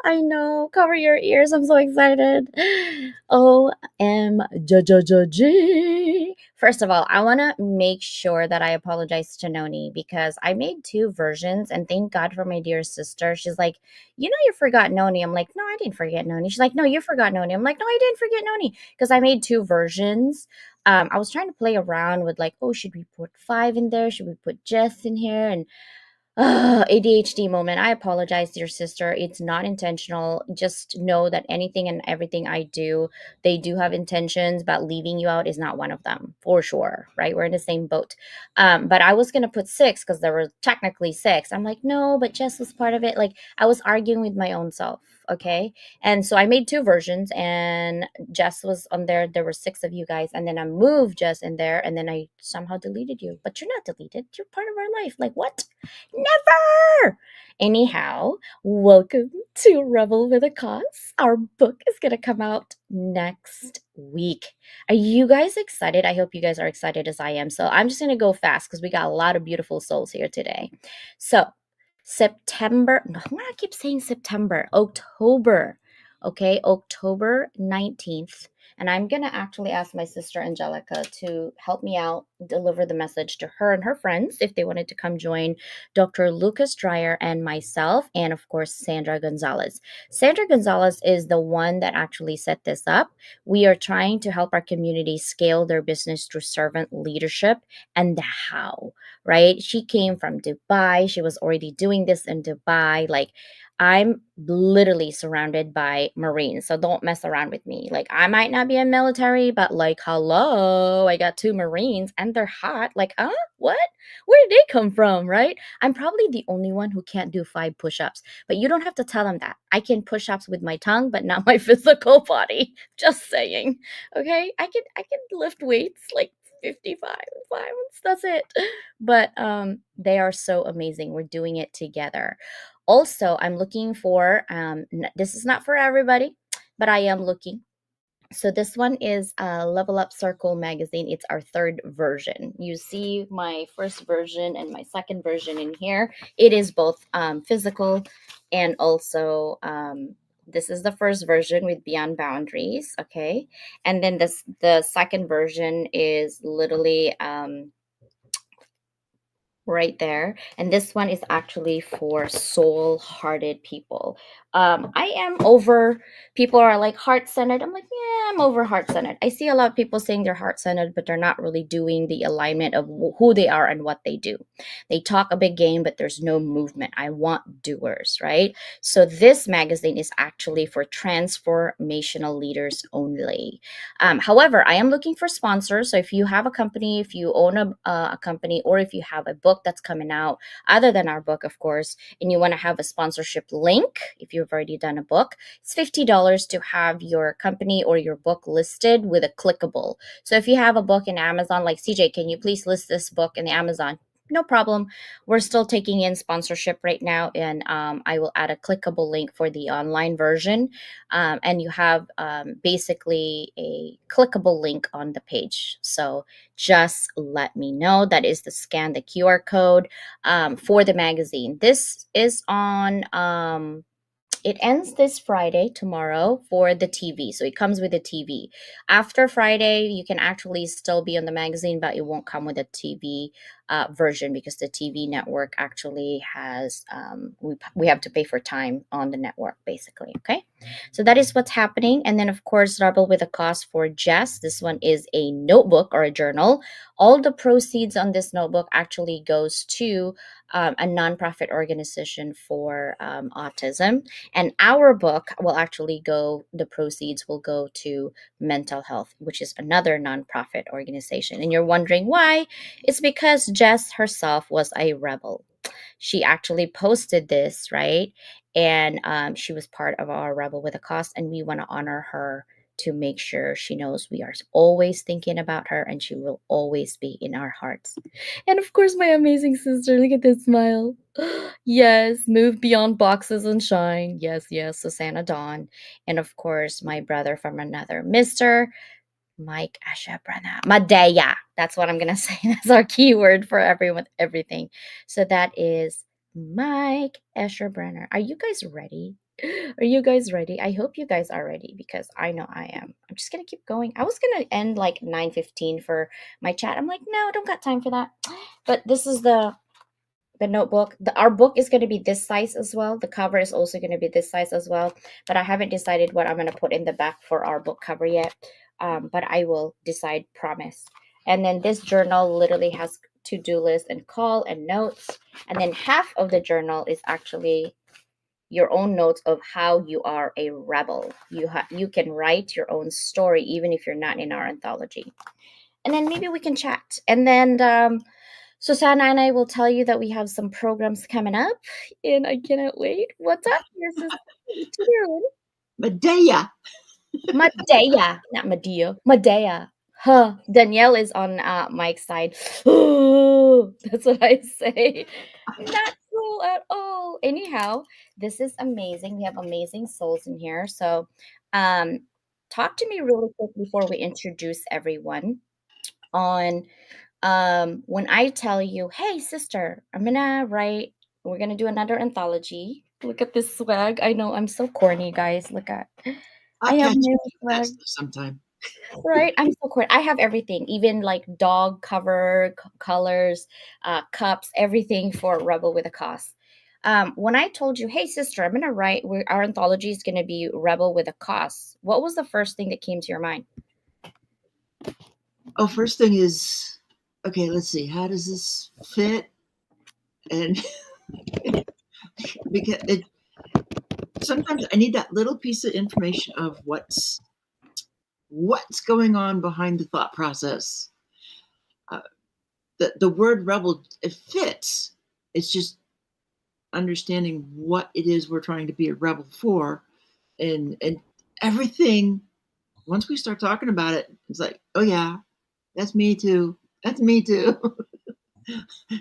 I know. Cover your ears. I'm so excited. OMG. First of all, I want to make sure that I apologize to Noni because I made two versions, and thank God for my dear sister. She's like, you forgot Noni. I'm like, no, I didn't forget Noni. She's like, no, you forgot Noni. I'm like, no, I didn't forget Noni because I made two versions. I was trying to play around with like, oh, should we put five in there? Should we put Jess in here? And ADHD moment. I apologize, dear sister. It's not intentional. Just know that anything and everything I do, they do have intentions, but leaving you out is not one of them for sure. Right? We're in the same boat. But I was gonna put six because there were technically six. I'm like, no, but Jess was part of it. Like I was arguing with my own self. Okay. And so I made two versions and Jess was on there. There were six of you guys. And then I moved Jess in there and then I somehow deleted you. But you're not deleted. You're part of our life. Like what? Never! Anyhow, welcome to Rebel with a Cause. Our book is going to come out next week. Are you guys excited? I hope you guys are excited as I am. So I'm just going to go fast because we got a lot of beautiful souls here today. So, September, no, I'm going to keep saying September, October. Okay, October 19th. And I'm going to actually ask my sister Angelica to help me out deliver the message to her and her friends if they wanted to come join Dr. Lucas Dreyer and myself, and of course, Sandra Gonzalez. Sandra Gonzalez is the one that actually set this up. We are trying to help our community scale their business through servant leadership and the how, right? She came from Dubai. She was already doing this in Dubai. Like, I'm literally surrounded by Marines, so don't mess around with me. Like, I might not be in military, but like, hello, I got two Marines and they're hot. Like, what? Where did they come from, right? I'm probably the only one who can't do 5 push-ups, but you don't have to tell them that. I can push-ups with my tongue, but not my physical body. Just saying. Okay? I can lift weights like 55 pounds. That's it. But they are so amazing. We're doing it together. Also, I'm looking for this is not for everybody, but I am looking. So this one is Level Up Circle magazine. It's our third version. You see my first version and my second version in here. It is both physical and also this is the first version with Beyond Boundaries. Okay, and then the second version is literally right there, and this one is actually for soul hearted people. I am over, people are like heart centered. I'm like, yeah, I'm over heart centered. I see a lot of people saying they're heart centered, but they're not really doing the alignment of who they are and what they do. They talk a big game, but there's no movement. I want doers, right? So this magazine is actually for transformational leaders only. However, I am looking for sponsors. So if you have a company, if you own a company, or if you have a book that's coming out, other than our book, of course, and you want to have a sponsorship link, if you've already done a book, it's $50 to have your company or your book listed with a clickable. So if you have a book in Amazon, like CJ, can you please list this book in the Amazon? No problem. We're still taking in sponsorship right now, and I will add a clickable link for the online version, and you have basically a clickable link on the page. So just let me know. That is the scan the QR code for the magazine. This is on it ends this Friday, tomorrow, for the TV. So it comes with a TV. After Friday, you can actually still be on the magazine, but it won't come with a TV version because the TV network actually has, we have to pay for time on the network, basically. Okay. So that is what's happening. And then, of course, Rebel with a Cause for Jess. This one is a notebook or a journal. All the proceeds on this notebook actually goes to a nonprofit organization for autism. And our book will actually go, the proceeds will go to mental health, which is another nonprofit organization. And you're wondering why? It's because Jess herself was a rebel. She actually posted this, right? And she was part of our Rebel with a Cause, and we want to honor her to make sure she knows we are always thinking about her and she will always be in our hearts. And of course, my amazing sister, look at this smile. Yes, move beyond boxes and shine. Yes, yes, Susanna Dawn. And of course, my brother from another, Mr. Mike Ashabrana. Madea. That's what I'm going to say. That's our keyword for everyone, everything. So that is Mike Escher-Brenner. Are you guys ready? Are you guys ready? I hope you guys are ready because I know I am. I'm just gonna keep going. I was gonna end like 9:15 for my chat. I'm like, no, I don't got time for that. But this is the notebook. Our book is going to be this size as well. The cover is also going to be this size as well. But I haven't decided what I'm going to put in the back for our book cover yet. But I will decide, promise. And then this journal literally has to-do list and call and notes. And then half of the journal is actually your own notes of how you are a rebel. You can write your own story even if you're not in our anthology. And then maybe we can chat. And then Susanna and I will tell you that we have some programs coming up, and I cannot wait. What's up, your sister? What you doing? Medea. Medea, not Medea. Medea. Huh. Danielle is on Mike's side. That's what I say. Not cool at all. Anyhow, this is amazing. We have amazing souls in here. So, um, talk to me really quick before we introduce everyone on when I tell you, hey sister, we're gonna do another anthology. Look at this swag. I know I'm so corny, guys. Look at I I'll have catch my you own with that swag. stuff sometime. Right, I'm so corny. I have everything, even like dog cover colors, cups, everything for Rebel with a Cause. When I told you, hey sister, I'm gonna our anthology is gonna be Rebel with a Cause, what was the first thing that came to your mind? Oh, first thing is, okay, let's see, how does this fit? And because sometimes I need that little piece of information of what's going on behind the thought process. Uh, the word rebel, it fits. It's just understanding what it is we're trying to be a rebel for, and everything. Once we start talking about it, it's like, oh yeah, that's me too. That's me too.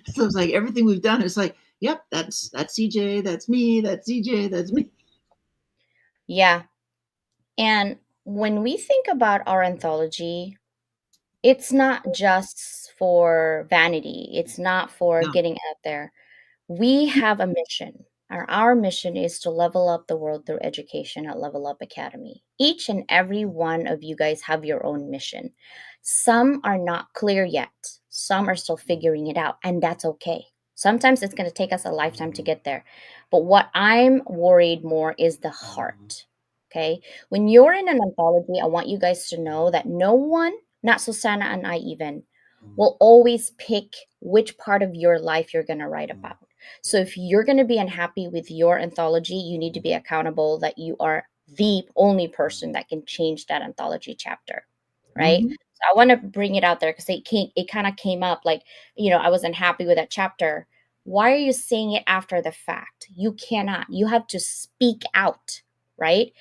So it's like everything we've done. It's like, yep, that's CJ. That's me. That's CJ. That's me. Yeah, and when we think about our anthology, it's not just for vanity. It's not for No. getting out there. We have a mission. Our mission is to level up the world through education at Level Up Academy. Each and every one of you guys have your own mission. Some are not clear yet. Some are still figuring it out, and that's okay. Sometimes it's going to take us a lifetime to get there. But what I'm worried more is the heart. Okay? When you're in an anthology, I want you guys to know that no one, not Susanna and I even, will always pick which part of your life you're going to write about. So if you're going to be unhappy with your anthology, you need to be accountable that you are the only person that can change that anthology chapter, right? Mm-hmm. So I want to bring it out there because it kind of came up like, I was unhappy with that chapter. Why are you saying it after the fact? You cannot. You have to speak out, right?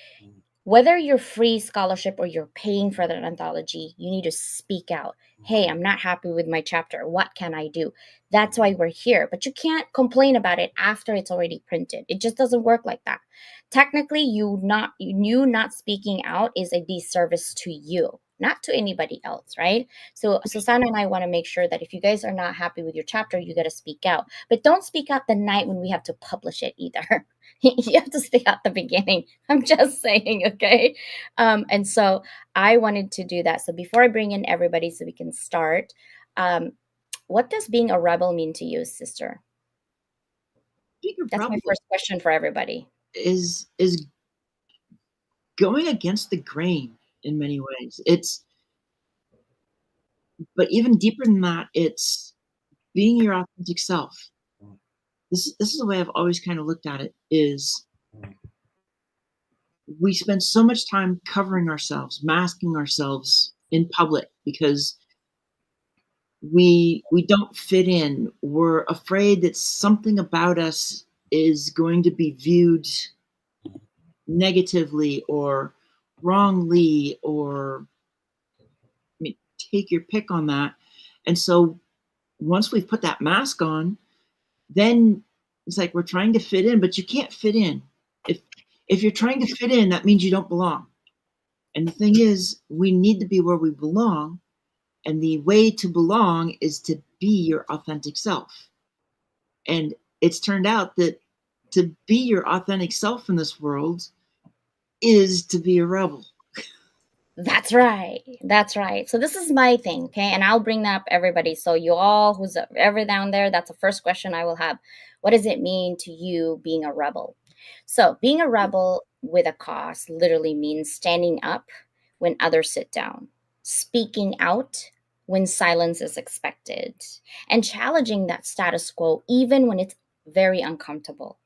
Whether you're free scholarship or you're paying for that anthology, you need to speak out. Hey, I'm not happy with my chapter. What can I do? That's why we're here. But you can't complain about it after it's already printed. It just doesn't work like that. Technically, you not speaking out is a disservice to you, not to anybody else, right? So Susanna and I want to make sure that if you guys are not happy with your chapter, you got to speak out. But don't speak out the night when we have to publish it either. You have to speak out the beginning. I'm just saying, okay? And so I wanted to do that. So before I bring in everybody so we can start, um, what does being a rebel mean to you, sister? Bigger That's my problem first question for everybody. is going against the grain in many ways. But even deeper than that, it's being your authentic self. This is the way I've always kind of looked at it. Is we spend so much time covering ourselves, masking ourselves in public because we don't fit in. We're afraid that something about us is going to be viewed negatively or wrongly, or I mean, take your pick on that. And so once we've put that mask on, then it's like we're trying to fit in, but you can't fit in. If if you're trying to fit in, that means you don't belong. And the thing is, we need to be where we belong. And the way to belong is to be your authentic self. And it's turned out that to be your authentic self in this world is to be a rebel. That's right. That's right. So this is my thing, okay? And I'll bring that up everybody. So you all who's ever down there, that's the first question I will have. What does it mean to you being a rebel? So being a rebel with a cause literally means standing up when others sit down, speaking out when silence is expected, and challenging that status quo even when it's very uncomfortable,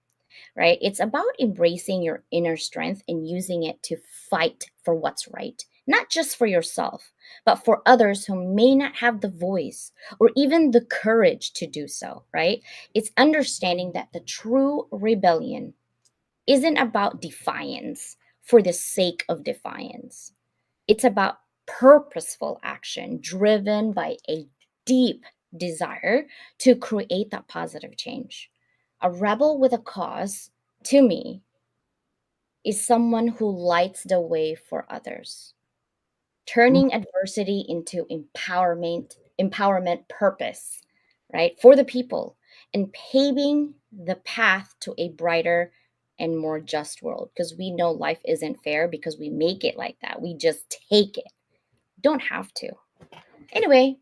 right? It's about embracing your inner strength and using it to fight for what's right, not just for yourself, but for others who may not have the voice or even the courage to do so, right? It's understanding that the true rebellion isn't about defiance for the sake of defiance. It's about purposeful action driven by a deep desire to create that positive change. A rebel with a cause, to me, is someone who lights the way for others, turning adversity into empowerment purpose, right? For the people and paving the path to a brighter and more just world because we know life isn't fair because we make it like that. We just take it. Don't have to. Anyway,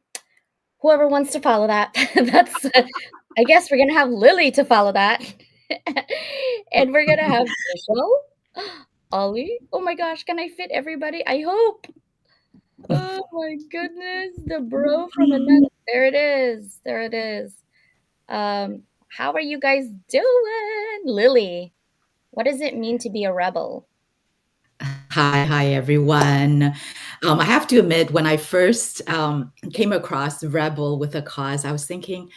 whoever wants to follow that, that's I guess we're going to have Lily to follow that. And we're going to have Michelle, Ollie. Oh my gosh, can I fit everybody? I hope. Oh my goodness, the bro from another. There it is. There it is. How are you guys doing? Lily, what does it mean to be a rebel? Hi, everyone. I have to admit, when I first came across Rebel with a Cause, I was thinking,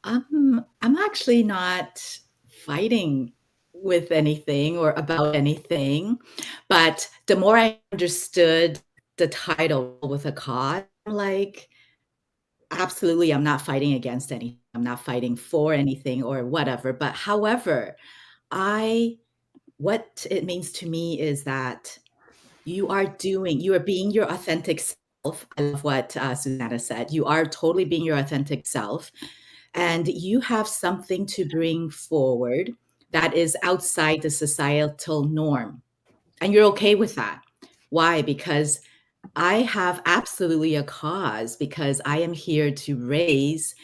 I'm actually not fighting with anything or about anything. But the more I understood the title with a cause, I'm like, absolutely, I'm not fighting against anything. I'm not fighting for anything or whatever. But however, I what it means to me is that you are being your authentic self. I love what Susanna said. You are totally being your authentic self, and you have something to bring forward that is outside the societal norm. And you're okay with that. Why? Because I have absolutely a cause, because I am here to raise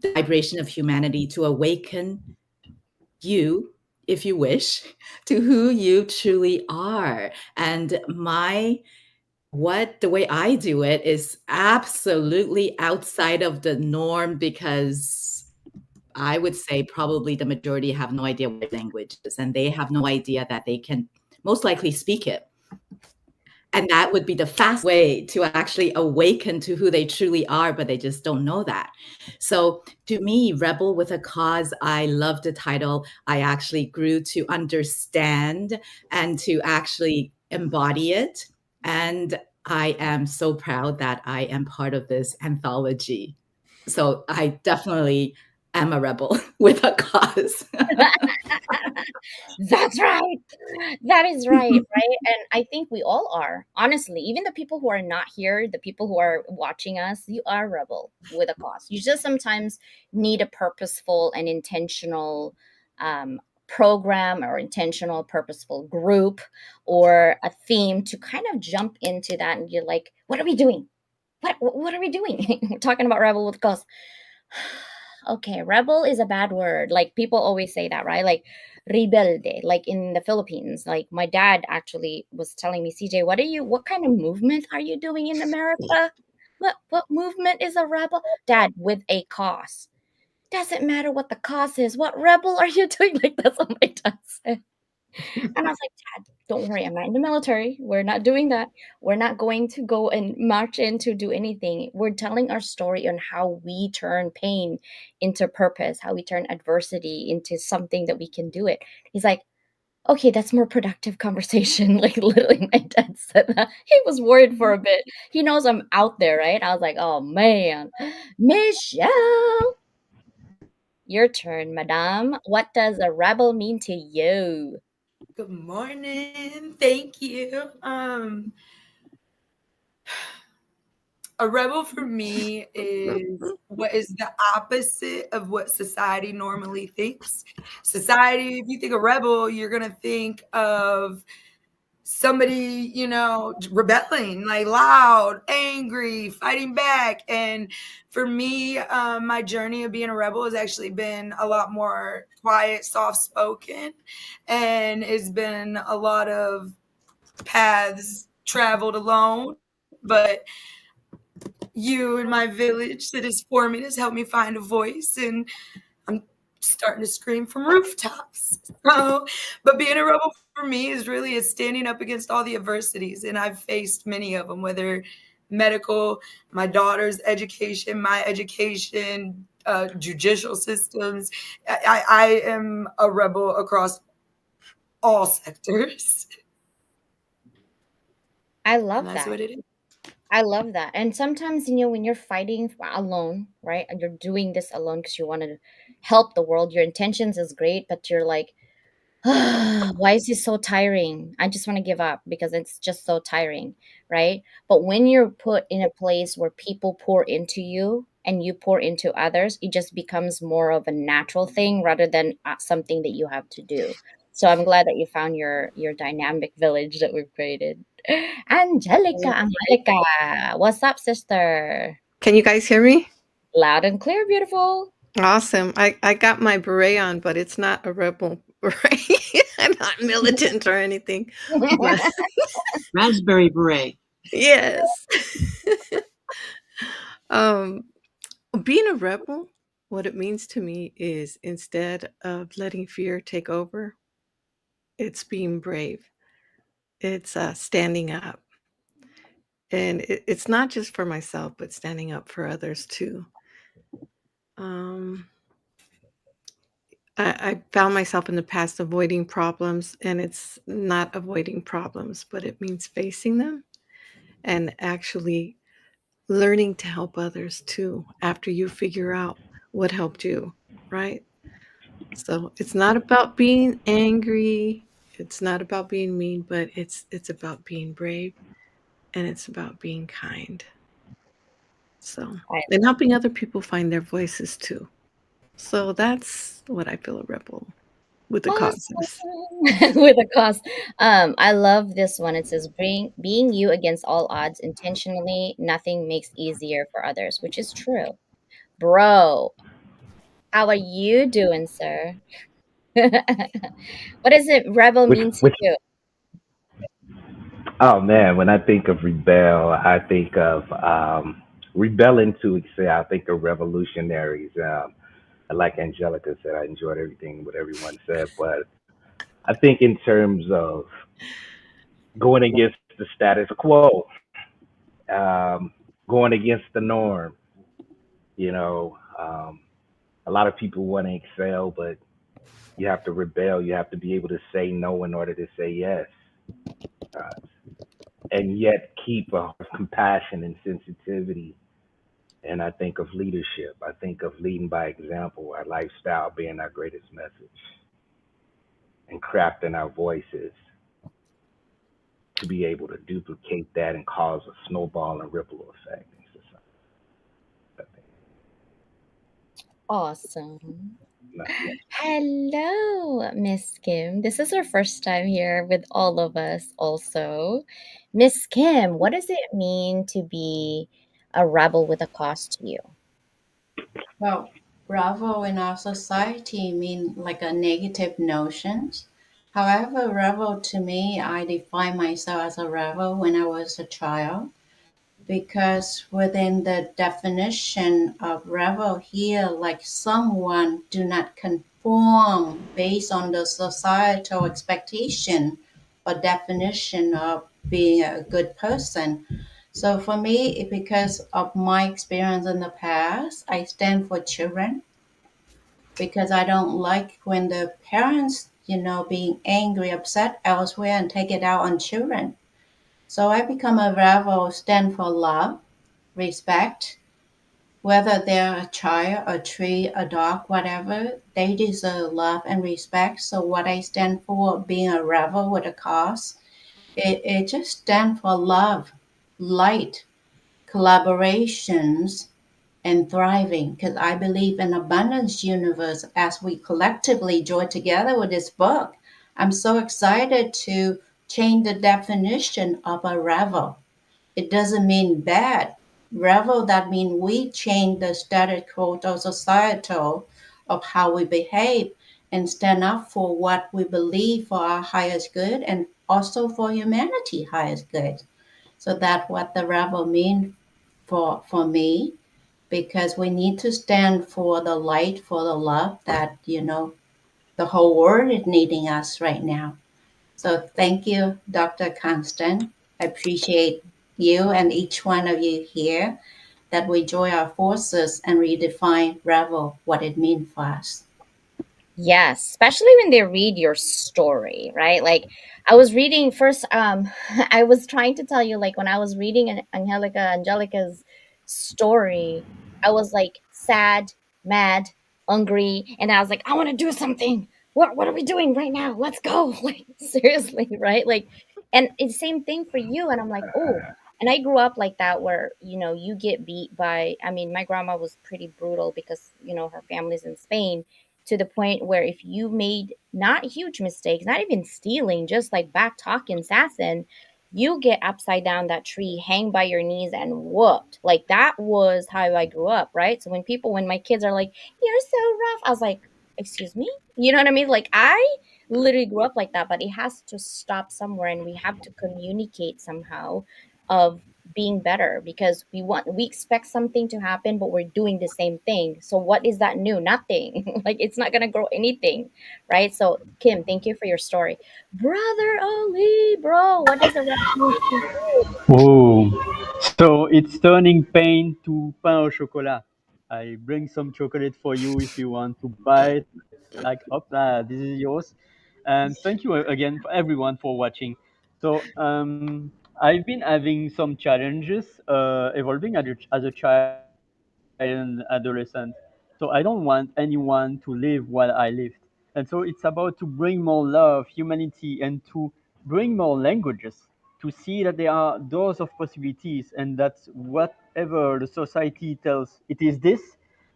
the vibration of humanity, to awaken you, if you wish, to who you truly are. And the way I do it is absolutely outside of the norm, because I would say probably the majority have no idea what language is, and they have no idea that they can most likely speak it. And that would be the fast way to actually awaken to who they truly are, but they just don't know that. So to me, Rebel with a Cause, I love the title. I actually grew to understand and to actually embody it. And I am so proud that I am part of this anthology. So I definitely am a rebel with a cause. That's right. That is right, right? And I think we all are. Honestly, even the people who are not here, the people who are watching us, you are a rebel with a cause. You just sometimes need a purposeful and intentional program or intentional purposeful group or a theme to kind of jump into that and you're like, what are we doing? What are we doing? We're talking about rebel with cause. Okay, rebel is a bad word. Like people always say that, right? Like rebelde, like in the Philippines. Like my dad actually was telling me, CJ, what kind of movement are you doing in America? What movement is a rebel? Dad, with a cause. Doesn't matter what the cause is. What rebel are you doing? Like that's what my dad said. And I was like, Dad, don't worry, I'm not in the military. We're not doing that. We're not going to go and march in to do anything. We're telling our story on how we turn pain into purpose, how we turn adversity into something that we can do it. He's like, okay, that's more productive conversation. Like literally my dad said that. He was worried for a bit. He knows I'm out there, right? I was like, oh man. Michelle, your turn, madame. What does a rebel mean to you? Good morning. Thank you. A rebel for me is what is the opposite of what society normally thinks. Society, if you think of rebel, you're going to think of somebody, rebelling, like loud, angry, fighting back. And for me, my journey of being a rebel has actually been a lot more quiet, soft spoken, and it's been a lot of paths traveled alone. But you in my village that is forming has helped me find a voice, and I'm starting to scream from rooftops. So, but being a rebel for me is standing up against all the adversities, and I've faced many of them, whether medical, my daughter's education, my education, judicial systems. I am a rebel across all sectors, I and love that's that. what it is. I love that. And sometimes, when you're fighting alone, right? And you're doing this alone because you want to help the world, your intentions is great, but you're like, why is this so tiring? I just want to give up because it's just so tiring, right? But when you're put in a place where people pour into you and you pour into others, it just becomes more of a natural thing rather than something that you have to do. So I'm glad that you found your dynamic village that we've created. Angelica, what's up, sister? Can you guys hear me? Loud and clear, beautiful. Awesome. I got my beret on, but it's not a rebel beret. I'm not militant or anything. But Raspberry beret. yes. um, being a rebel, what it means to me is instead of letting fear take over, it's being brave. It's standing up. And it's not just for myself, but standing up for others too. Um, I found myself in the past avoiding problems, and it's not avoiding problems, but it means facing them and actually learning to help others too after you figure out what helped you, right? So it's not about being angry, it's not about being mean, but it's about being brave and it's about being kind. So, I and love helping other people find their voices too. So that's what I feel a rebel with the awesome. causes. With a cause. I love this one. It says being you against all odds intentionally, nothing makes easier for others, which is true. Bro, how are you doing, sir? What does it rebel Which mean to which you? oh man, when I think of rebel, I think of rebelling to excel. I think of revolutionaries. Like Angelica said, I enjoyed everything what everyone said, but I think in terms of going against the status quo, going against the norm. You know, a lot of people want to excel, but you have to rebel. You have to be able to say no in order to say yes, uh, and yet keep a heart of compassion and sensitivity. And I think of leadership. I think of leading by example, our lifestyle being our greatest message, and crafting our voices to be able to duplicate that and cause a snowball and ripple effect in society. I think. Awesome. No. Hello, Miss Kim. This is her first time here with all of us, also. Miss Kim, what does it mean to be a rebel with a cause to you? Well, rebel in our society mean like a negative notions. However, rebel to me, I define myself as a rebel when I was a child because within the definition of rebel here, like someone do not conform based on the societal expectation or definition of being a good person. So for me, because of my experience in the past, I stand for children because I don't like when the parents, being angry, upset elsewhere and take it out on children. So I become a rebel, stand for love, respect, whether they're a child, a tree, a dog, whatever, they deserve love and respect. So what I stand for, being a rebel with a cause, it just stands for love, light, collaborations, and thriving. Because I believe in abundance universe as we collectively join together with this book. I'm so excited to change the definition of a revel. It doesn't mean bad. Revel, that means we change the status quo or societal of how we behave and stand up for what we believe for our highest good and also for humanity highest good. So that's what the rebel means for me, because we need to stand for the light, for the love that, the whole world is needing us right now. So thank you, Dr. Constant. I appreciate you and each one of you here that we join our forces and redefine Revel, what it means for us. Yes, especially when they read your story, right? Like I was reading first, I was trying to tell you, like when I was reading Angelica's story, I was like sad, mad, hungry, and I was like, I want to do something. What are we doing right now? Let's go. Like seriously, right? Like, and it's same thing for you. And I'm like, oh, and I grew up like that where, you get beat by, I mean, my grandma was pretty brutal because, her family's in Spain, to the point where if you made not huge mistakes, not even stealing, just like back talking, sassing, you get upside down that tree, hang by your knees, and whooped. Like that was how I grew up, right? So when my kids are like, "You're so rough," I was like, "Excuse me," you know what I mean? Like I literally grew up like that, but it has to stop somewhere, and we have to communicate somehow of being better, because we expect something to happen, but we're doing the same thing. So what is that new? Nothing. Like it's not gonna grow anything, right? So Kim, thank you for your story. Brother Ali, bro, what does the rap mean to you? Oh, so it's turning pain to pain au chocolat. I bring some chocolate for you if you want to bite. Like, this is yours. And thank you again for everyone for watching. So, I've been having some challenges evolving as a child and adolescent. So I don't want anyone to live while I lived. And so it's about to bring more love, humanity, and to bring more languages, to see that there are doors of possibilities, and that whatever the society tells it is this,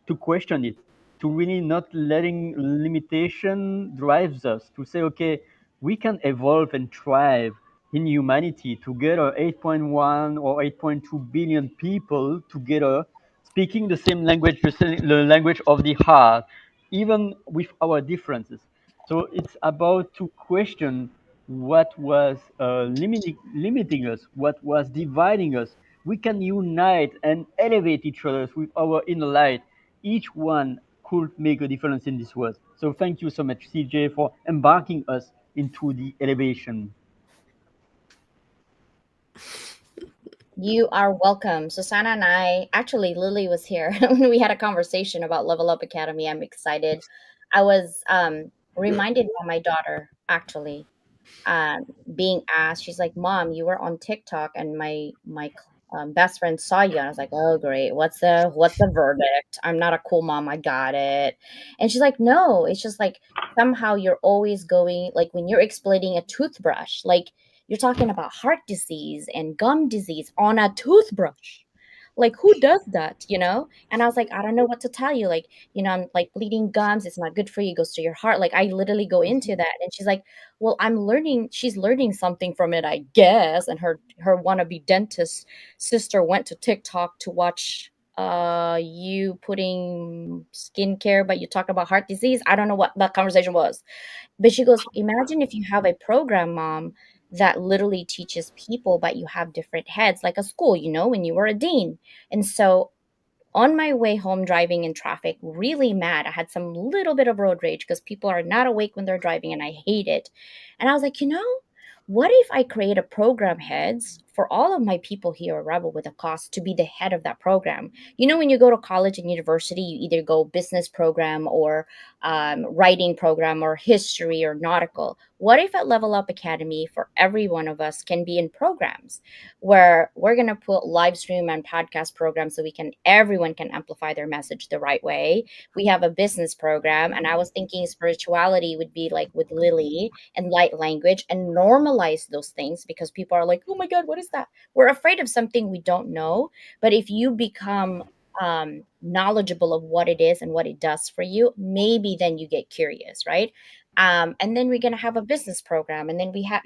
to question it, to really not letting limitation drives us, to say, okay, we can evolve and thrive in humanity together, 8.1 or 8.2 billion people together, speaking the same language, the language of the heart, even with our differences. So it's about to question what was limiting us, what was dividing us. We can unite and elevate each other with our inner light. Each one could make a difference in this world. So thank you so much, CJ, for embarking us into the elevation. You are welcome. Susanna and I, actually, Lily was here when we had a conversation about Level Up Academy. I'm excited. I was reminded by my daughter, actually, um, being asked. She's like, "Mom, you were on TikTok, and my best friend saw you." And I was like, "Oh, great. What's the verdict? I'm not a cool mom. I got it." And she's like, "No, it's just like somehow you're always going, like when you're explaining a toothbrush, like you're talking about heart disease and gum disease on a toothbrush." Like who does that, And I was like, I don't know what to tell you. Like, I'm like bleeding gums. It's not good for you. It goes to your heart. Like I literally go into that. And she's like, well, she's learning something from it, I guess. And her wannabe dentist sister went to TikTok to watch you putting skincare, but you talk about heart disease. I don't know what that conversation was. But she goes, imagine if you have a program, mom, that literally teaches people, but you have different heads, like a school, when you were a dean. And so on my way home driving in traffic, really mad. I had some little bit of road rage because people are not awake when they're driving and I hate it. And I was like, what if I create a program heads for all of my people here at Rebel with a cost to be the head of that program? When you go to college and university, you either go business program or writing program or history or nautical. What if at Level Up Academy, for every one of us, can be in programs where we're going to put live stream and podcast programs so everyone can amplify their message the right way. We have a business program, and I was thinking spirituality would be like with Lily and light language and normalize those things, because people are like, oh my god, what is is that? We're afraid of something we don't know. But if you become knowledgeable of what it is and what it does for you, maybe then you get curious, right? And then we're going to have a business program, and then we have,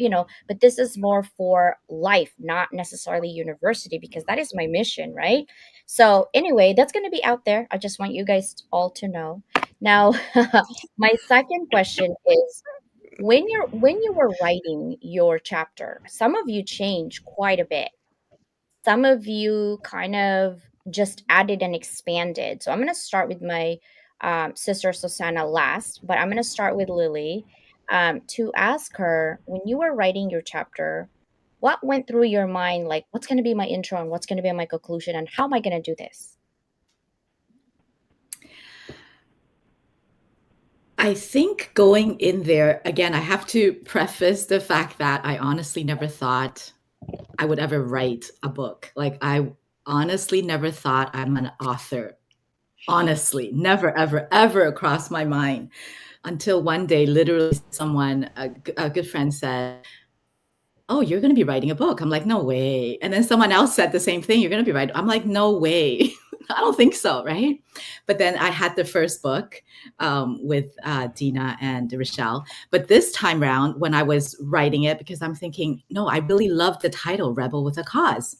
but this is more for life, not necessarily university, because that is my mission, right? So anyway, that's going to be out there. I just want you guys all to know. Now, my second question is, when you were writing your chapter, some of you changed quite a bit. Some of you kind of just added and expanded. So I'm going to start with my sister Susanna last, but I'm going to start with Lily to ask her, when you were writing your chapter, what went through your mind? Like, what's going to be my intro and what's going to be my conclusion, and how am I going to do this? I think going in there, again, I have to preface the fact that I honestly never thought I would ever write a book. Like, I honestly never thought I'm an author. Honestly, never, ever, ever crossed my mind until one day, literally, someone, a good friend said, "Oh, you're going to be writing a book." I'm like, "No way." And then someone else said the same thing. "You're going to be writing." I'm like, "No way." I don't think so, right? But then I had the first book with Dina and Rochelle. But this time around, when I was writing it, because I'm thinking, no, I really love the title, Rebel with a Cause.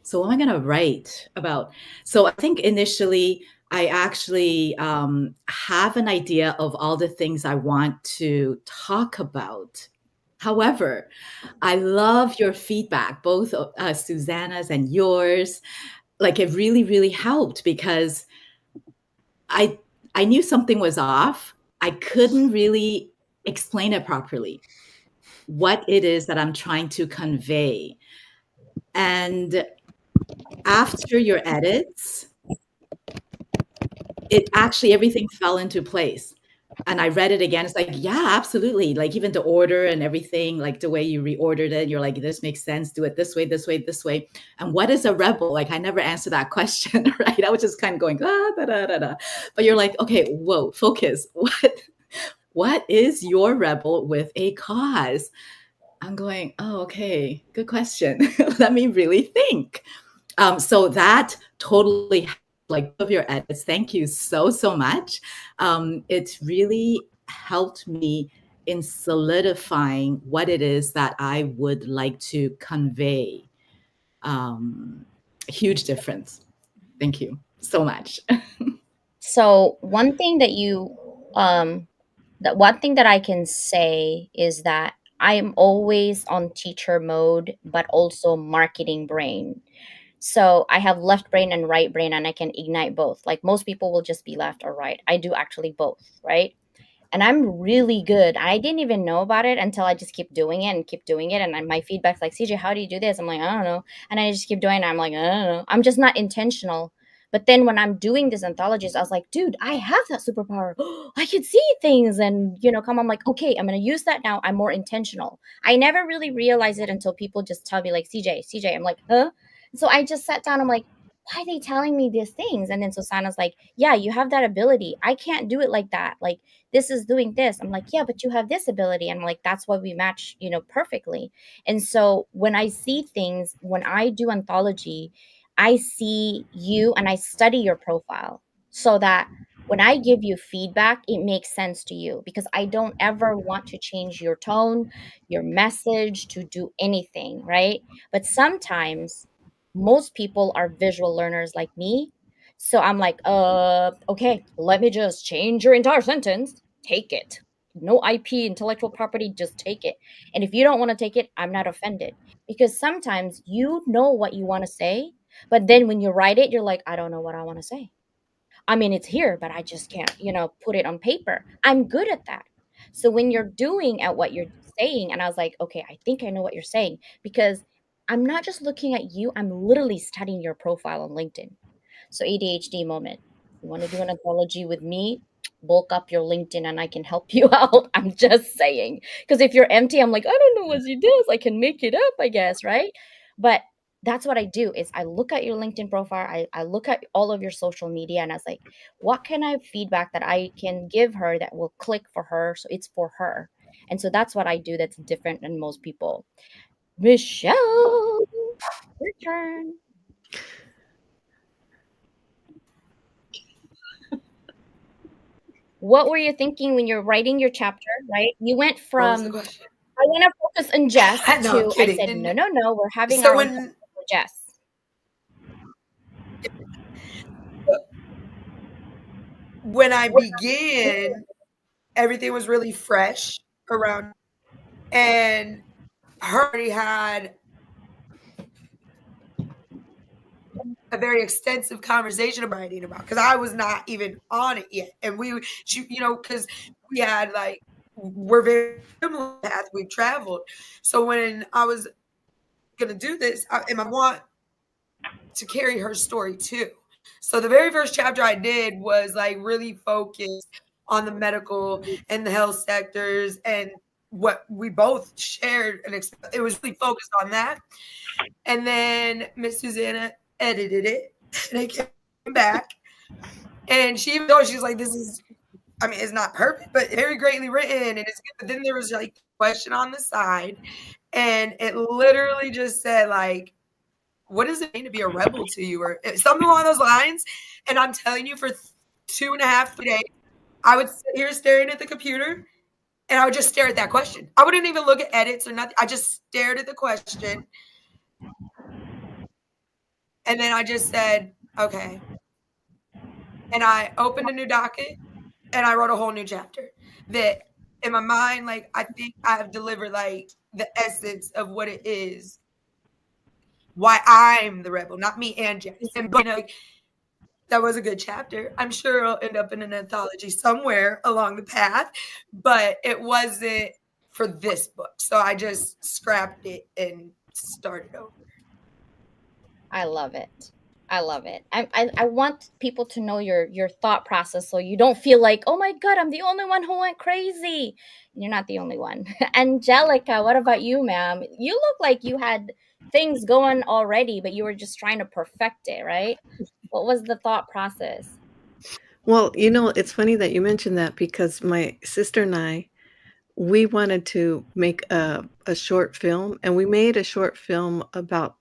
So what am I going to write about? So I think initially I actually have an idea of all the things I want to talk about. However, I love your feedback, both Susanna's and yours. Like, it really, really helped, because I knew something was off. I couldn't really explain it properly, what it is that I'm trying to convey. And after your edits, it actually, everything fell into place. And I read it again. It's like, yeah, absolutely. Like, even the order and everything, like the way you reordered it, you're like, this makes sense. Do it this way, this way, this way. And what is a rebel? Like, I never answered that question, right? I was just kind of going, da, da, da, da. But you're like, okay, whoa, focus. What is your rebel with a cause? I'm going, oh, okay, good question. Let me really think. So that totally, like, of your edits. Thank you so, so much. It really helped me in solidifying what it is that I would like to convey. Huge difference. Thank you so much. So one thing that I can say is that I am always on teacher mode, but also marketing brain. So I have left brain and right brain, and I can ignite both. Like, most people will just be left or right. I do actually both, right? And I'm really good. I didn't even know about it until I just keep doing it and keep doing it. And my feedback's like, CJ, how do you do this? I'm like, I don't know. And I just keep doing it. I'm like, I don't know. I'm just not intentional. But then when I'm doing this anthologies, I was like, dude, I have that superpower. I can see things and, I'm like, okay, I'm going to use that now. I'm more intentional. I never really realized it until people just tell me, like, CJ. I'm like, huh? So I just sat down. I'm like, why are they telling me these things? And then Susanna's like, yeah, you have that ability. I can't do it like that. Like, this is doing this. I'm like, yeah, but you have this ability. And I'm like, that's why we match, perfectly. And so when I see things, when I do anthology, I see you and I study your profile, so that when I give you feedback, it makes sense to you, because I don't ever want to change your tone, your message, to do anything, right? But sometimes most people are visual learners like me. So I'm like, okay, let me just change your entire sentence. Take it. No IP, intellectual property, just take it. And if you don't want to take it, I'm not offended. Because sometimes you know what you want to say, but then when you write it, you're like, I don't know what I want to say. I mean, it's here, but I just can't, put it on paper. I'm good at that. So when you're doing at what you're saying, and I was like, okay, I think I know what you're saying, because I'm not just looking at you, I'm literally studying your profile on LinkedIn. So ADHD moment. You want to do an anthology with me? Bulk up your LinkedIn and I can help you out. I'm just saying. Because if you're empty, I'm like, I don't know what he does. I can make it up, I guess, right? But that's what I do is I look at your LinkedIn profile, I look at all of your social media, and I was like, what can I feedback that I can give her that will click for her, so it's for her. And so that's what I do that's different than most people. Michelle. Your turn. What were you thinking when you're writing your chapter, right? You went What was the from, question? I want to focus on Jess, No, I'm to, I kidding. said, no, no, no, we're having So our own chapter for Jess. when I began, everything was really fresh around, and her already had a very extensive conversation about writing about, because I was not even on it yet, and because we had we're very similar path we've traveled. So when I was gonna do this, and I want to carry her story too. So the very first chapter I did was really focused on the medical and the health sectors and what we both shared, and it was really focused on that. And then Miss Susanna edited it, and it came back, and she's like, "This is, I mean, it's not perfect, but very greatly written, and it's good." But then there was a question on the side, and it literally just said what does it mean to be a rebel to you, or something along those lines. And I'm telling you, for 2.5, 3 days, I would sit here staring at the computer, and I would just stare at that question. I wouldn't even look at edits or nothing. I just stared at the question, and then I just said, okay. And I opened a new docket, and I wrote a whole new chapter that, in my mind, I think I have delivered the essence of what it is, why I'm the rebel, not me and Jess. And that was a good chapter. I'm sure it'll end up in an anthology somewhere along the path, but it wasn't for this book. So I just scrapped it and started over. I love it. I love it. I want people to know your thought process, so you don't feel like, oh my God, I'm the only one who went crazy. You're not the only one. Angelica, what about you, ma'am? You look like you had things going already, but you were just trying to perfect it, right? What was the thought process? Well, it's funny that you mentioned that, because my sister and I, we wanted to make a short film, and we made a short film about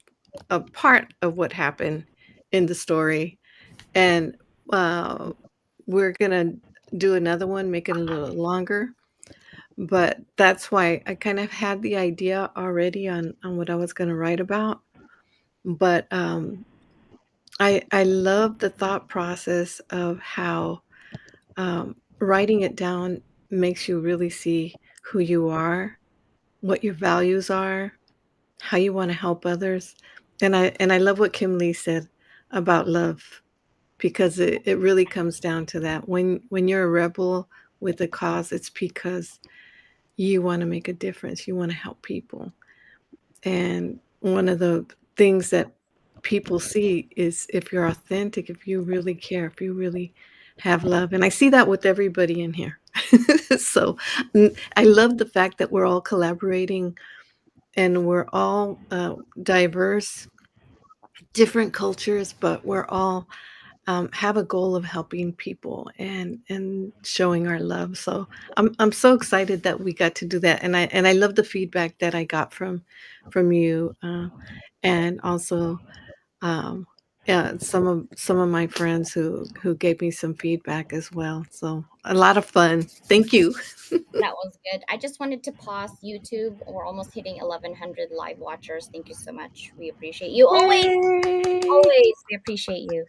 a part of what happened in the story. And we're going to do another one, make it a little longer. But that's why I kind of had the idea already on what I was going to write about. But I love the thought process of how writing it down makes you really see who you are, what your values are, how you want to help others. And I love what Kim Lee said about love, because it really comes down to that. When you're a rebel with a cause, it's because you want to make a difference. You want to help people. And one of the things that people see is if you're authentic, if you really care, if you really have love. And I see that with everybody in here. So I love the fact that we're all collaborating, and we're all diverse, different cultures, but we're all have a goal of helping people and showing our love. So I'm so excited that we got to do that, and I love the feedback that I got from you, and also yeah, some of my friends who gave me some feedback as well. So a lot of fun. Thank you. That was good. I just wanted to pause YouTube. We're almost hitting 1,100 live watchers. Thank you so much. We appreciate you. Always, Yay! always, we appreciate you.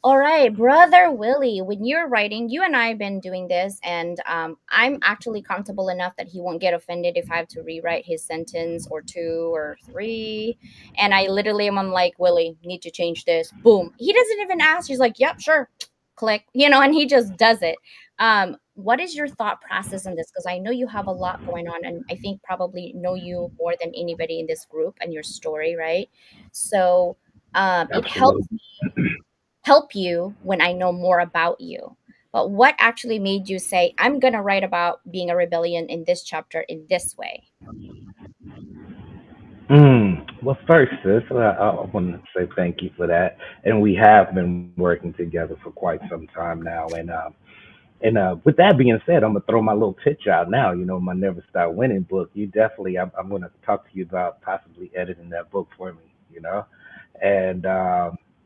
All right, brother Willie, when you're writing, you and I have been doing this, and I'm actually comfortable enough that he won't get offended if I have to rewrite his sentence or two or three. And I literally am like, Willie, need to change this. Boom. He doesn't even ask. He's like, yep, sure. Click, and he just does it. What is your thought process on this? Because I know you have a lot going on, and I think probably know you more than anybody in this group and your story, right? So it helps Absolutely. help you when I know more about you. But what actually made you say, I'm going to write about being a rebellion in this chapter in this way? Well, first, sis, I want to say thank you for that. And we have been working together for quite some time now. And with that being said, I'm gonna throw my little pitch out now. My Never Stop Winning book. You definitely, I'm gonna talk to you about possibly editing that book for me. And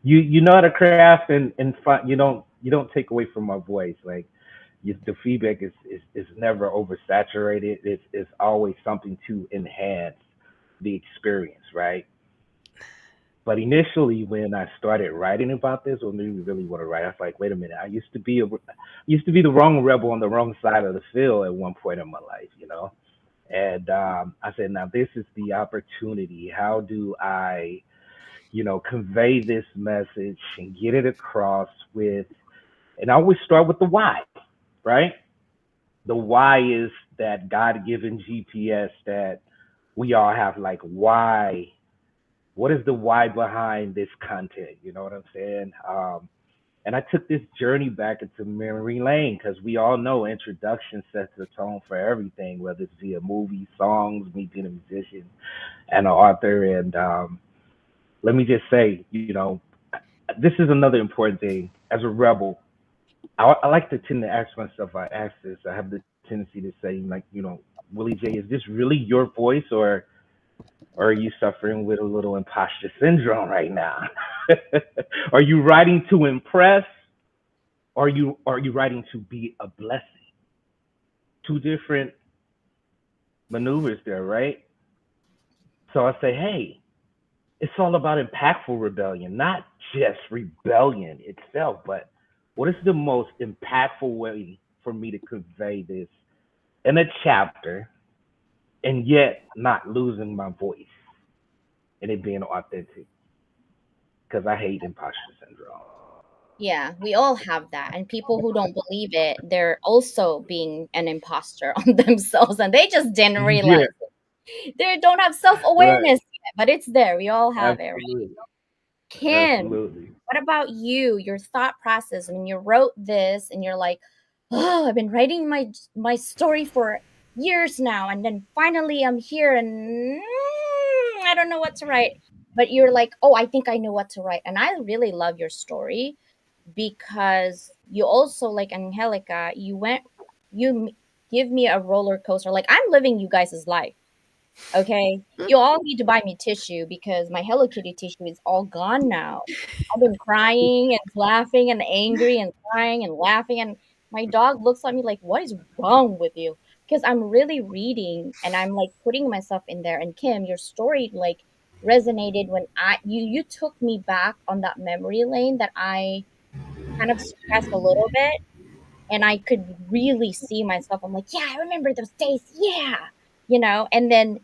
you know how to craft and fun. You don't take away from my voice. Like the feedback is never oversaturated. It's always something to enhance the experience, right? But initially, when I started writing about this, or made me really want to write, I was like, wait a minute, I used to be the wrong rebel on the wrong side of the field at one point in my life. And I said, now this is the opportunity. How do I, convey this message and get it across with? And I always start with the why, right? The why is that God-given GPS that we all have. Like, why? What is the why behind this content? You know what I'm saying? And I took this journey back into memory lane because we all know introduction sets the tone for everything, whether it's via movies, songs, me being a musician and an author. And let me just say, this is another important thing. As a rebel, I like to tend to ask myself, I ask this, I have the tendency to say, like, Willie J, is this really your voice, or are you suffering with a little imposter syndrome right now? Are you writing to impress? Or are you writing to be a blessing? Two different maneuvers there, right? So I say, hey, it's all about impactful rebellion, not just rebellion itself, but what is the most impactful way for me to convey this in a chapter and yet not losing my voice and it being authentic? Because I hate imposter syndrome. Yeah, we all have that. And people who don't believe it, they're also being an imposter on themselves and they just didn't Yeah, realize it. They don't have self right. awareness yet, but it's there. We all have it, right? Absolutely. Kim, Absolutely. what about you? Your thought process when you wrote this and you're like, oh, I've been writing my story for years now, and then finally I'm here and I don't know what to write. But you're like, oh, I think I know what to write. And I really love your story because you also, like Angelica, give me a roller coaster. Like I'm living you guys' life. Okay, you all need to buy me tissue because my Hello Kitty tissue is all gone now. I've been crying and laughing and angry and crying and laughing, and my dog looks at me like, "What is wrong with you?" Because I'm really reading and I'm like putting myself in there. And Kim, your story like resonated when you took me back on that memory lane that I kind of suppressed a little bit, and I could really see myself. I'm like, yeah, I remember those days. Yeah. And then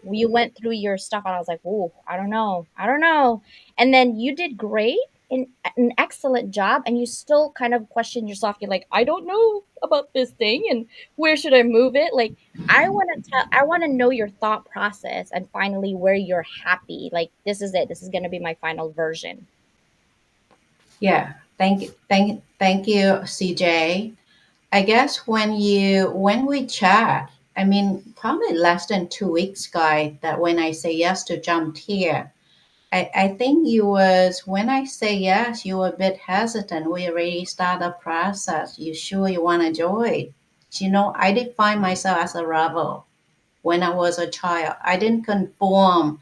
you went through your stuff and I was like, oh, I don't know. I don't know. And then you did great and an excellent job. And you still kind of question yourself. You're like, I don't know about this thing and where should I move it? Like, I want to know your thought process and finally where you're happy. Like, this is it. This is going to be my final version. Yeah, thank you, CJ. I guess when we chat, I mean, probably less than 2 weeks, guy, that when I say yes to jump here, I think you was when I say yes, you were a bit hesitant. We already started the process. You sure you want to join? I define myself as a rebel when I was a child. I didn't conform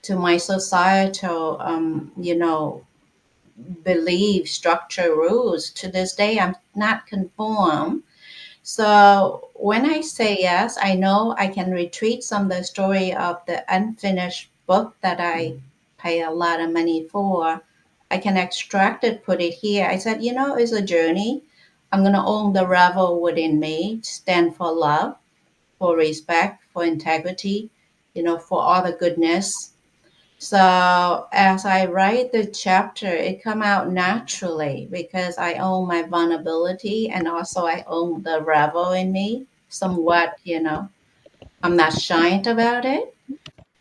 to my societal, belief, structure, rules. To this day, I'm not conform. So when I say yes, I know I can retreat some of the story of the unfinished book that I pay a lot of money for. I can extract it, put it here. I said, it's a journey. I'm going to own the rebel within me, stand for love, for respect, for integrity, for all the goodness. So as I write the chapter, it come out naturally because I own my vulnerability and also I own the rebel in me somewhat, I'm not shy about it.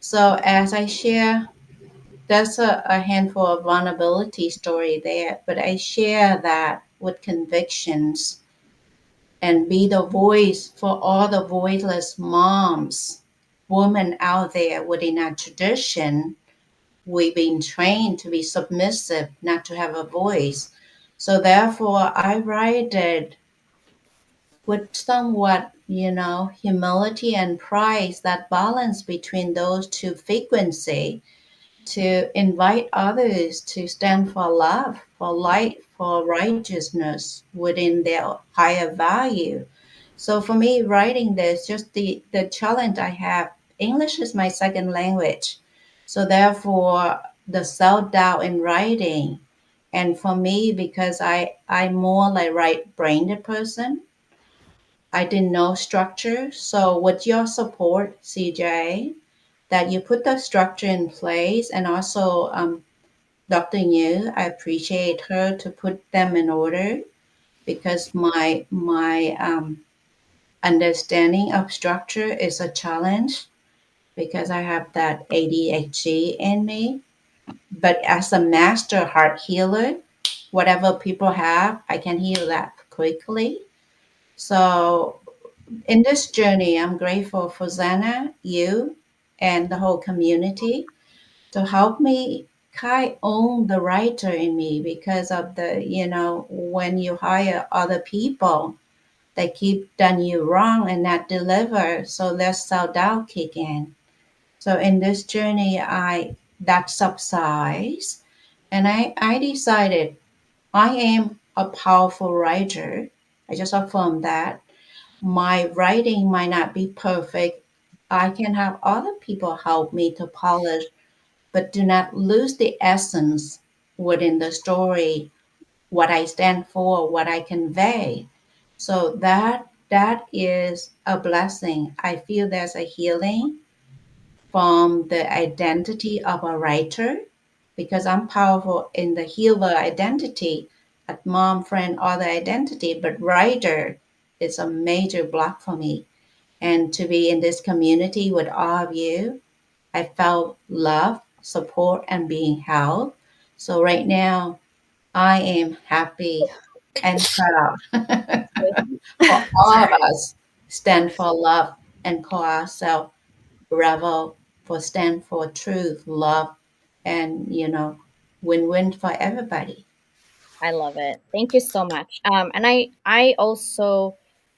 So as I share, there's a handful of vulnerability story there, but I share that with convictions and be the voice for all the voiceless moms, women out there within our tradition. We've been trained to be submissive, not to have a voice. So therefore, I write it with somewhat, humility and pride, that balance between those two frequency to invite others to stand for love, for light, for righteousness within their higher value. So for me, writing this, just the challenge I have, English is my second language. So therefore, the self-doubt in writing, and for me, because I'm more like right-brained person, I didn't know structure. So with your support, CJ, that you put the structure in place, and also Dr. Yu, I appreciate her to put them in order because my understanding of structure is a challenge because I have that ADHD in me. But as a master heart healer, whatever people have, I can heal that quickly. So in this journey, I'm grateful for Zana, you, and the whole community to help me kind of own the writer in me because of the, when you hire other people, they keep done you wrong and not deliver. So there's self-doubt kick in. So in this journey, that subsides, and I decided I am a powerful writer. I just affirm that my writing might not be perfect. I can have other people help me to polish, but do not lose the essence within the story, what I stand for, what I convey. So that is a blessing. I feel there's a healing from the identity of a writer because I'm powerful in the healer identity, at mom, friend, other identity, but writer is a major block for me. And to be in this community with all of you, I felt love, support, and being held. So right now, I am happy and proud for all of us stand for love and call ourselves Revel for stand for truth, love, and win-win for everybody. I love it. Thank you so much. And I also,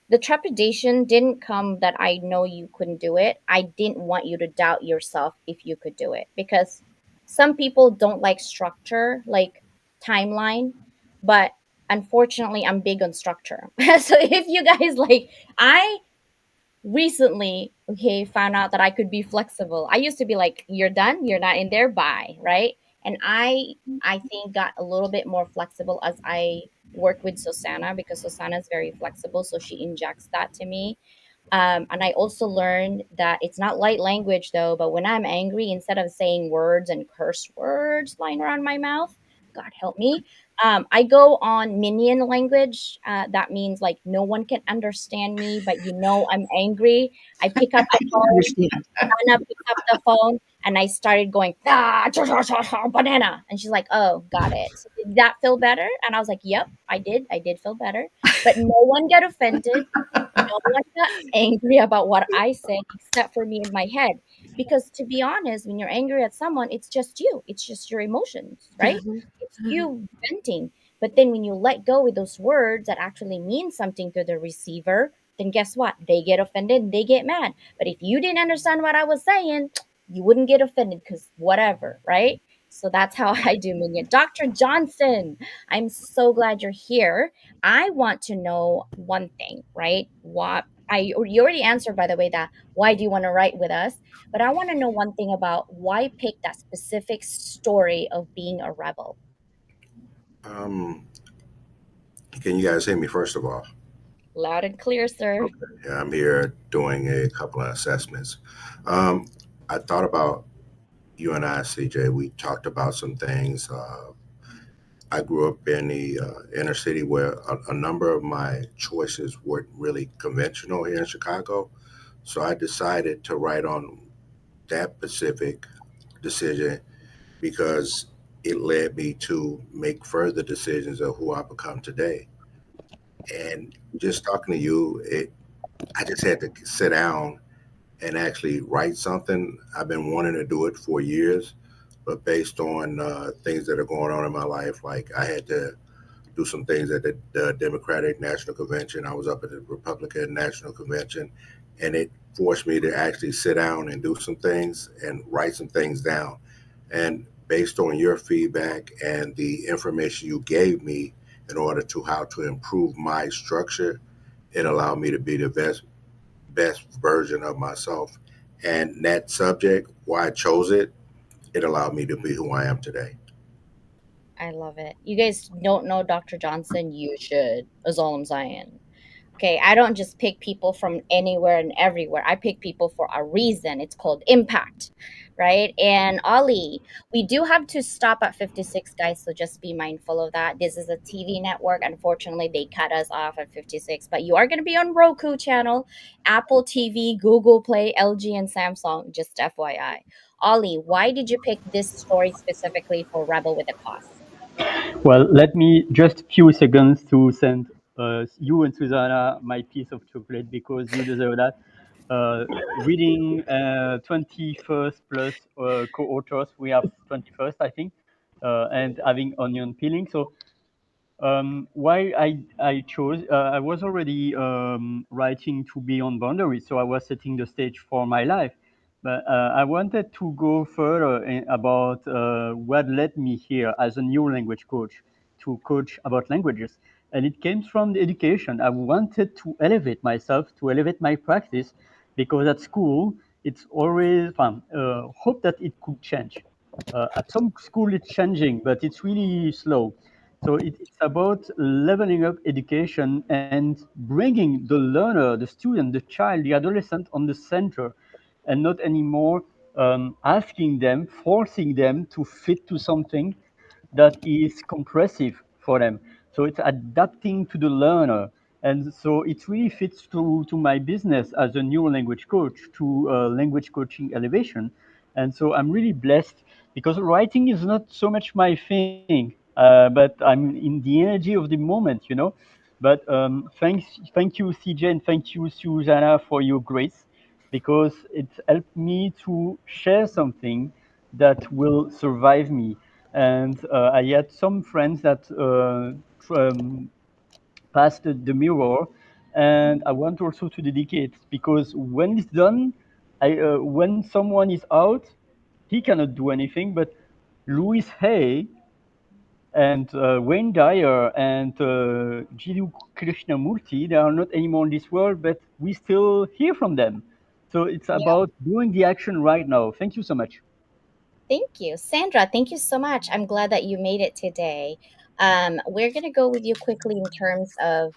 the trepidation didn't come that I know you couldn't do it. I didn't want you to doubt yourself if you could do it because some people don't like structure, like timeline, but unfortunately, I'm big on structure. So if you guys like, I recently, okay, found out that I could be flexible. I used to be like, you're done, you're not in there, bye, right? And I think got a little bit more flexible as I work with Susanna because Susanna is very flexible, so she injects that to me. And I also learned that it's not light language though, but when I'm angry, instead of saying words and curse words flying around my mouth, God help me, I go on minion language. That means like no one can understand me, but I'm angry. I pick up the I phone. understand. Anna picked up the phone and I started going, banana. And she's like, oh, got it. So did that feel better? And I was like, yep, I did. I did feel better. But no one got offended. No one got angry about what I said except for me in my head. Because to be honest, when you're angry at someone, it's just you. It's just your emotions, right? It's you venting. But then when you let go with those words that actually mean something to the receiver, then guess what? They get offended, they get mad. But if you didn't understand what I was saying, you wouldn't get offended because whatever, right? So that's how I do minion. Dr. Johnson, I'm so glad you're here. I want to know one thing, right? What you already answered, by the way, that why do you want to write with us? But I want to know one thing about why pick that specific story of being a rebel. Um, can you guys hear me first of all? Loud and clear, sir. Okay. Yeah, I'm here doing a couple of assessments. Um, I thought about you and I, CJ. We talked about some things. I grew up in the inner city where a number of my choices weren't really conventional here in Chicago. So I decided to write on that specific decision because it led me to make further decisions of who I become today. And just talking to you, I just had to sit down and actually write something. I've been wanting to do it for years, but based on things that are going on in my life, like I had to do some things at the Democratic National Convention. I was up at the Republican National Convention, and it forced me to actually sit down and do some things and write some things down. And based on your feedback and the information you gave me in order to how to improve my structure, it allowed me to be the best version of myself. And that subject, why I chose it, it allowed me to be who I am today. I love it. You guys don't know Dr. Johnson? You should, is all I'm saying. Okay, I don't just pick people from anywhere and everywhere. I pick people for a reason. It's called impact, right? And Ollie, we do have to stop at 56, guys, so just be mindful of that. This is a TV network. Unfortunately, they cut us off at 56, but you are going to be on Roku channel, Apple TV, Google Play, LG, and Samsung, just FYI. Ollie, why did you pick this story specifically for Rebel with a Cause? Well, let me just few seconds to send you and Susanna my piece of chocolate because you deserve that. Reading 21st plus co-authors, we have 21st, I think, and having onion peeling. So why I chose, I was already writing to Beyond Boundaries, so I was setting the stage for my life. But I wanted to go further about what led me here as a new language coach to coach about languages. And it came from the education. I wanted to elevate myself, to elevate my practice, because at school, it's always fun. Hope that it could change. At some school, it's changing, but it's really slow. So it's about leveling up education and bringing the learner, the student, the child, the adolescent on the center, and not anymore asking them, forcing them to fit to something that is compressive for them. So it's adapting to the learner. And so it really fits to my business as a new language coach, to language coaching elevation. And so I'm really blessed because writing is not so much my thing, but I'm in the energy of the moment. But thank you, CJ, and thank you, Susanna, for your grace because it helped me to share something that will survive me. And I had some friends that passed the mirror, and I want also to dedicate because when it's done, when someone is out, he cannot do anything. But Louis Hay and Wayne Dyer and Jiddu Krishnamurti, they are not anymore in this world, but we still hear from them. So it's Yeah. about doing the action right now. Thank you so much. Thank you. Sandra, thank you so much. I'm glad that you made it today. We're going to go with you quickly in terms of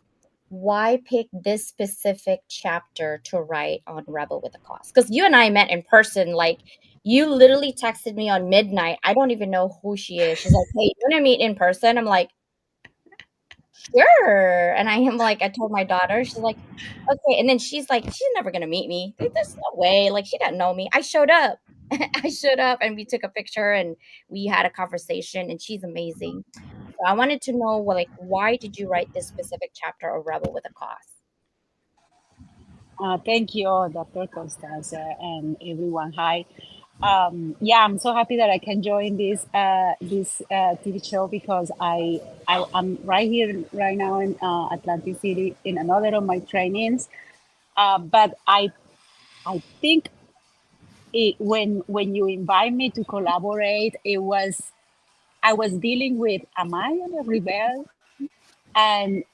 why pick this specific chapter to write on Rebel with a Cause. Because you and I met in person. Like, you literally texted me on midnight. I don't even know who she is. She's like, hey, you want to meet in person? I'm like, sure. And I am like, I told my daughter, she's like, okay. And then she's like, she's never gonna meet me. There's no way. Like, she doesn't know me. I showed up. I showed up and we took a picture and we had a conversation and she's amazing. So I wanted to know, well, like, why did you write this specific chapter of Rebel with a Cause? Thank you, Dr. Constanza, and everyone. Hi. Yeah, I'm so happy that I can join this TV show because I'm right here right now in Atlantic City in another of my trainings. But I think when you invite me to collaborate, I was dealing with, am I a rebel? And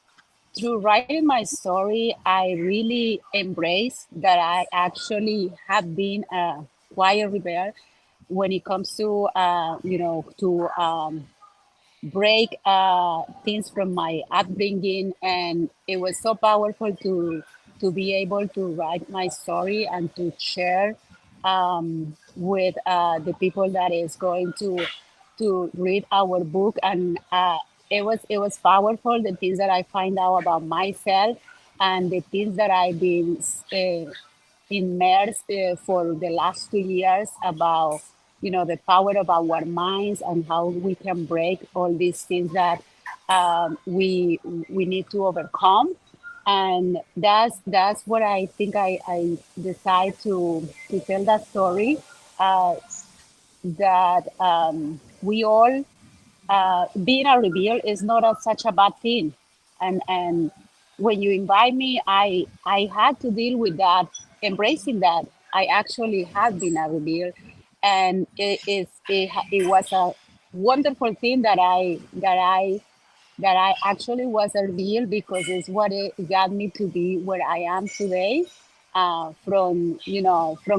through writing my story, I really embrace that I actually have been a quiet rebel when it comes to, to break things from my upbringing. And it was so powerful to be able to write my story and to share with the people that is going to read our book. And it was powerful, the things that I find out about myself and the things that I've been immersed for the last 2 years about the power of our minds and how we can break all these things that we need to overcome. And that's what I think I decide to tell that story, uh, that we all, being a rebel is not such a bad thing. And when you invite me, I had to deal with that, embracing that I actually have been a rebel. and it was a wonderful thing that I actually was a real, because it's what it got me to be where I am today. From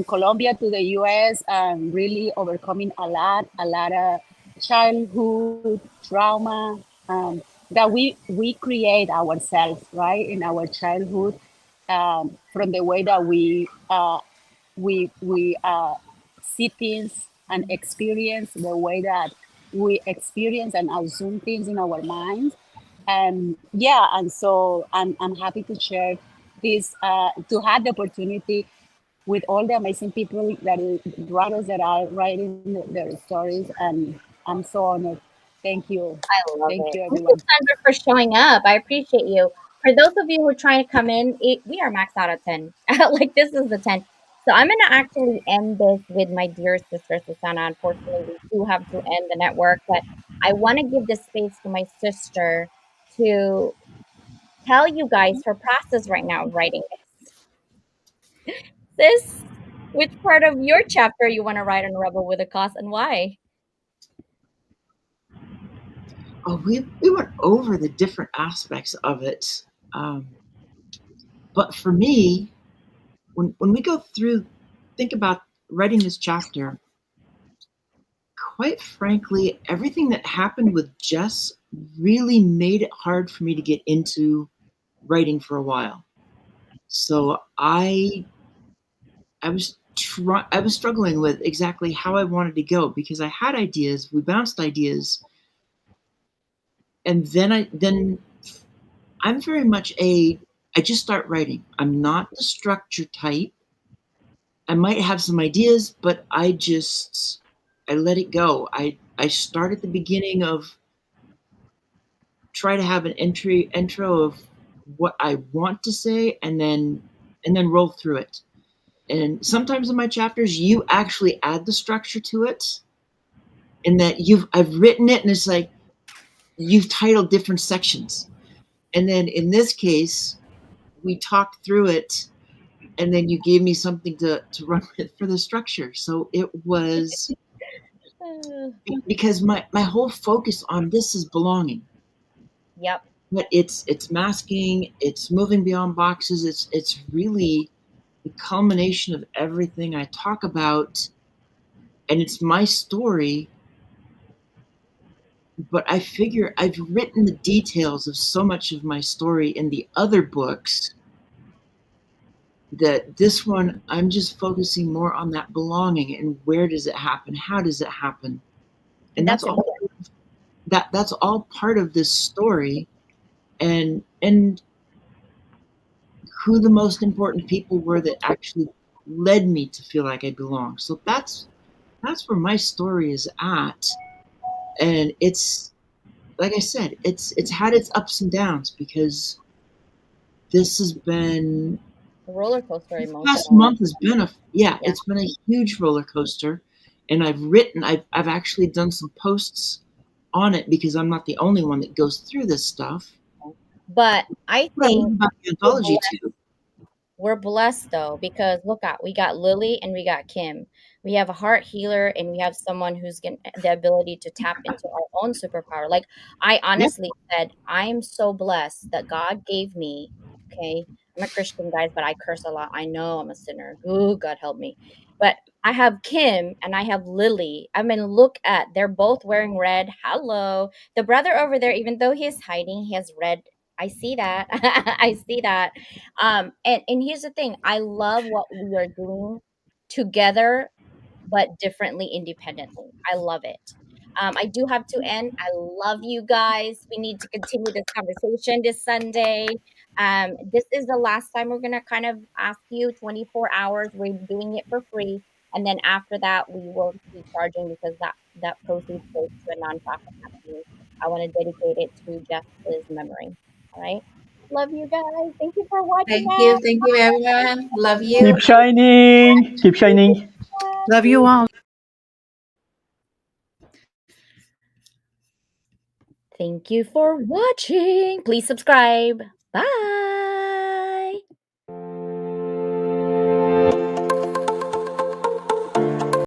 Colombia to the U.S., really overcoming a lot of childhood trauma, that we create ourselves, right, in our childhood, from the way that we see things and experience, the way that we experience and assume things in our minds. And yeah, and so I'm happy to share this, to have the opportunity with all the amazing people, writers that are writing their stories, and I'm so honored. Thank you. I love Thank it. you, Thank you, everyone. Sandra, for showing up. I appreciate you. For those of you who are trying to come in, we are max out of 10. Like, this is the 10. So I'm going to actually end this with my dear sister, Susana. Unfortunately, we do have to end the network, but I want to give this space to my sister to tell you guys her process right now of writing this. This, which part of your chapter you want to write on Rebel with a Cause and why? Oh, we went over the different aspects of it. But for me, when we go through, think about writing this chapter, quite frankly, everything that happened with Jess really made it hard for me to get into writing for a while. So I was struggling with exactly how I wanted to go, because I had ideas, we bounced ideas, and then I'm very much I just start writing. I'm not the structure type. I might have some ideas, but I let it go. I start at the beginning of, try to have an intro of what I want to say, and then roll through it. And sometimes in my chapters, you actually add the structure to it, and that I've written it, and it's like you've titled different sections. And then in this case, we talked through it, and then you gave me something to run with for the structure. So it was because my whole focus on this is belonging. Yep. But it's masking, it's moving beyond boxes, it's really the culmination of everything I talk about, and it's my story. But I figure I've written the details of so much of my story in the other books, that this one I'm just focusing more on that belonging, and where does it happen, how does it happen, and That's that's all. important. That's all part of this story, and who the most important people were that actually led me to feel like I belong. So that's where my story is at. And it's, like I said, it's had its ups and downs, because this has been, A roller coaster this past month emotionally. has been Yeah. it's been a huge roller coaster. And I've actually done some posts on it, because I'm not the only one that goes through this stuff. But I But I love think about the anthology too. we're blessed though, because look at, we got Lily and we got Kim. We have a heart healer and we have someone who's getting the ability to tap into our own superpower. Like, I Yep. honestly said, I'm so blessed that God gave me, okay, I'm a Christian, guys, but I curse a lot. I know I'm a sinner. Ooh, God help me. But I have Kim and I have Lily. I mean, look at, they're both wearing red. Hello. The brother over there, even though he is hiding, he has red. I see that. I see that. And here's the thing, I love what we are doing together, but differently, independently. I love it. I do have to end. I love you guys. We need to continue this conversation this Sunday. This is the last time we're gonna kind of ask you 24 hours. We're doing it for free, and then after that, we will be charging, because that proceeds goes to a nonprofit happening. I want to dedicate it to Jeff's memory. All right. Love you guys. Thank you for watching us. Thank you, everyone. Love you. Keep shining. Keep shining. Love you all. Thank you for watching. Please subscribe. Bye.